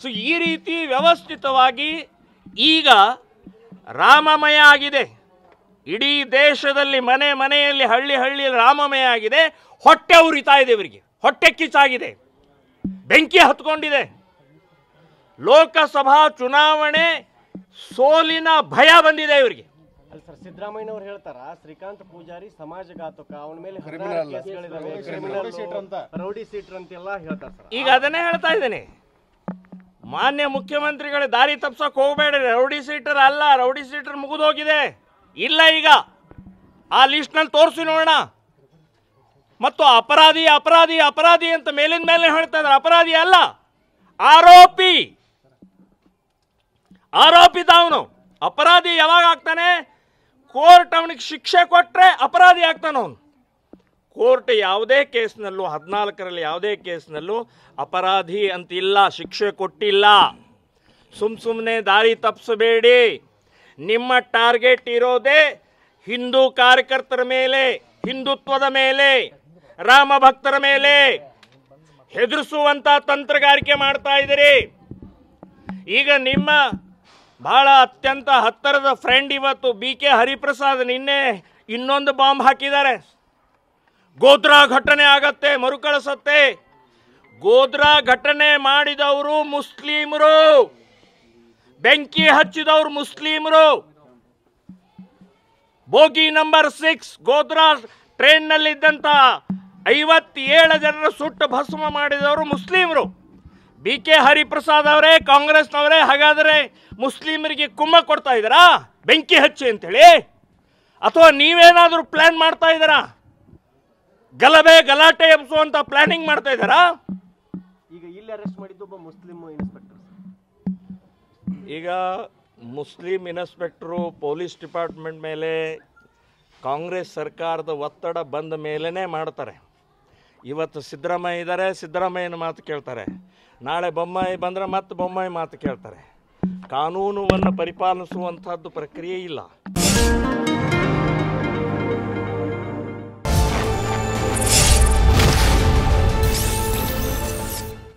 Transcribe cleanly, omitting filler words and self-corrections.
So ಈ ರೀತಿ ವ್ಯವಸ್ಥಿತವಾಗಿ ಈಗ ರಾಮಮಯ ಆಗಿದೆ. ಇಡೀ ದೇಶದಲ್ಲಿ ಮನೆ ಮನೆಯಲ್ಲಿ ಹಳ್ಳಿ ಹಳ್ಳಿಯಲ್ಲಿ ರಾಮಮಯ ಆಗಿದೆ. ಹೊಟ್ಟೆ ಉರಿತಾ ಇದೆ, ಇವರಿಗೆ ಹೊಟ್ಟೆ ಕಿಚ್ಚಾಗಿದೆ, ಬೆಂಕಿ ಹತ್ಕೊಂಡಿದೆ. ಲೋಕಸಭಾ ಚುನಾವಣೆ ಸೋಲಿನ ಭಯ ಬಂದಿದೆ ಇವರಿಗೆ. ಅಲ್ಲ ಸರ್, ಸಿದ್ದರಾಮಯ್ಯನವರು ಹೇಳ್ತಾರ ಶ್ರೀಕಾಂತ್ ಪೂಜಾರಿ ಸಮಾಜಘಾತಕ, ಅವನ ಮೇಲೆ ರೌಡಿ ಸೀಟರ್ ಅಂತೆಲ್ಲ ಹೇಳ್ತಾರೆ ಸರ್. ಈಗ ಅದನ್ನೇ ಹೇಳ್ತಾ ಇದ್ದೇನೆ, ಮಾನ್ಯ ಮುಖ್ಯಮಂತ್ರಿಗಳ ದಾರಿ ತಪ್ಸಕ್ ಹೋಗಬೇಡ್ರಿ. ರೌಡಿ ಸೀಟರ್ ಅಲ್ಲ, ರೌಡಿ ಸೀಟರ್ ಮುಗಿದೋಗಿದೆ, ಇಲ್ಲ. ಈಗ ಆ ಲಿಸ್ಟ್ ನಲ್ಲಿ ತೋರಿಸಿ ನೋಡೋಣ. ಮತ್ತು ಅಪರಾಧಿ ಅಪರಾಧಿ ಅಪರಾಧಿ ಅಂತ ಮೇಲಿನ ಮೇಲೆ ಹೇಳ್ತಾ ಇದ್ದಾರೆ. ಅಪರಾಧಿ ಅಲ್ಲ, ಆರೋಪಿ. ಆರೋಪಿತ ಅವನು. ಅಪರಾಧಿ ಯಾವಾಗ ಆಗ್ತಾನೆ? ಕೋರ್ಟ್ ಅವನಿಗೆ ಶಿಕ್ಷೆ ಕೊಟ್ಟರೆ ಅಪರಾಧಿ ಆಗ್ತಾನೆ ಅವನು. ಕೋರ್ಟ್ ಯಾವುದೇ ಕೇಸ್ನಲ್ಲೂ 14ರಲ್ಲಿ ಯಾವುದೇ ಕೇಸ್ನಲ್ಲೂ ಅಪರಾಧಿ ಅಂತಿಲ್ಲ, ಶಿಕ್ಷೆ ಕೊಟ್ಟಿಲ್ಲ. ಸುಮ್ಮನೆ ದಾರಿ ತಪ್ಪಿಸಬೇಡಿ. ನಿಮ್ಮ ಟಾರ್ಗೆಟ್ ಇರೋದೇ ಹಿಂದೂ ಕಾರ್ಯಕರ್ತರ ಮೇಲೆ, ಹಿಂದುತ್ವದ ಮೇಲೆ, ರಾಮ ಭಕ್ತರ ಮೇಲೆ ಹೆದರಿಸುವಂತ ತಂತ್ರಗಾರಿಕೆ ಮಾಡ್ತಾ ಇದ್ದೀರಿ. ಈಗ ನಿಮ್ಮ ಬಹಳ ಅತ್ಯಂತ ಹತ್ತಿರದ ಫ್ರೆಂಡ್ ಇವತ್ತು BK ಹರಿಪ್ರಸಾದ್ ನಿನ್ನೆ ಇನ್ನೊಂದು ಬಾಂಬ್ ಹಾಕಿದ್ದಾರೆ. ಗೋಧ್ರಾ ಘಟನೆ ಆಗತ್ತೆ, ಮರುಕಳಿಸತ್ತೆ. ಗೋಧ್ರಾ ಘಟನೆ ಮಾಡಿದವರು ಮುಸ್ಲಿಮರು, ಬೆಂಕಿ ಹಚ್ಚಿದವರು ಮುಸ್ಲಿಮರು. ಬೋಗಿ ನಂಬರ್ 6 ಗೋಧ್ರಾ ಟ್ರೈನ್ನಲ್ಲಿದ್ದಂಥ 57 ಜನರ ಸುಟ್ಟು ಭಸ್ಮ ಮಾಡಿದವರು ಮುಸ್ಲಿಮರು. BK ಹರಿಪ್ರಸಾದ್ ಅವರೇ, ಕಾಂಗ್ರೆಸ್ನವರೇ ಹಾಗಾದರೆ ಮುಸ್ಲಿಮರಿಗೆ ಕುಮ್ಮ ಕೊಡ್ತಾ ಇದ್ದೀರಾ ಬೆಂಕಿ ಹಚ್ಚಿ ಅಂತೇಳಿ? ಅಥವಾ ನೀವೇನಾದರೂ ಪ್ಲಾನ್ ಮಾಡ್ತಾ ಇದ್ದೀರಾ? ಗಲಾಟೆ ಎಬ್ಸುವಂತ ಪ್ಲಾನಿಂಗ್ ಮಾಡ್ತಾ ಇದ್ದಾರಾ? ಈಗ ಇಲ್ಲಿ ಅರೆಸ್ಟ್ ಮಾಡಿದ್ದು ಒಬ್ಬ ಮುಸ್ಲಿಂ ಇನ್ಸ್ಪೆಕ್ಟರ್. ಈಗ ಮುಸ್ಲಿಂ ಇನ್ಸ್ಪೆಕ್ಟರು ಪೊಲೀಸ್ ಡಿಪಾರ್ಟ್ಮೆಂಟ್ ಮೇಲೆ ಕಾಂಗ್ರೆಸ್ ಸರ್ಕಾರದ ಒತ್ತಡ ಬಂದ ಮೇಲೇ ಮಾಡ್ತಾರೆ. ಇವತ್ತು ಸಿದ್ದರಾಮಯ್ಯ ಇದ್ದಾರೆ, ಸಿದ್ದರಾಮಯ್ಯನ ಮಾತು ಕೇಳ್ತಾರೆ. ನಾಳೆ ಬೊಮ್ಮಾಯಿ ಬಂದರೆ ಮತ್ತೆ ಬೊಮ್ಮಾಯಿ ಮಾತು ಕೇಳ್ತಾರೆ. ಕಾನೂನನ್ನು ಪರಿಪಾಲಿಸುವಂಥದ್ದು ಪ್ರಕ್ರಿಯೆ ಇಲ್ಲ.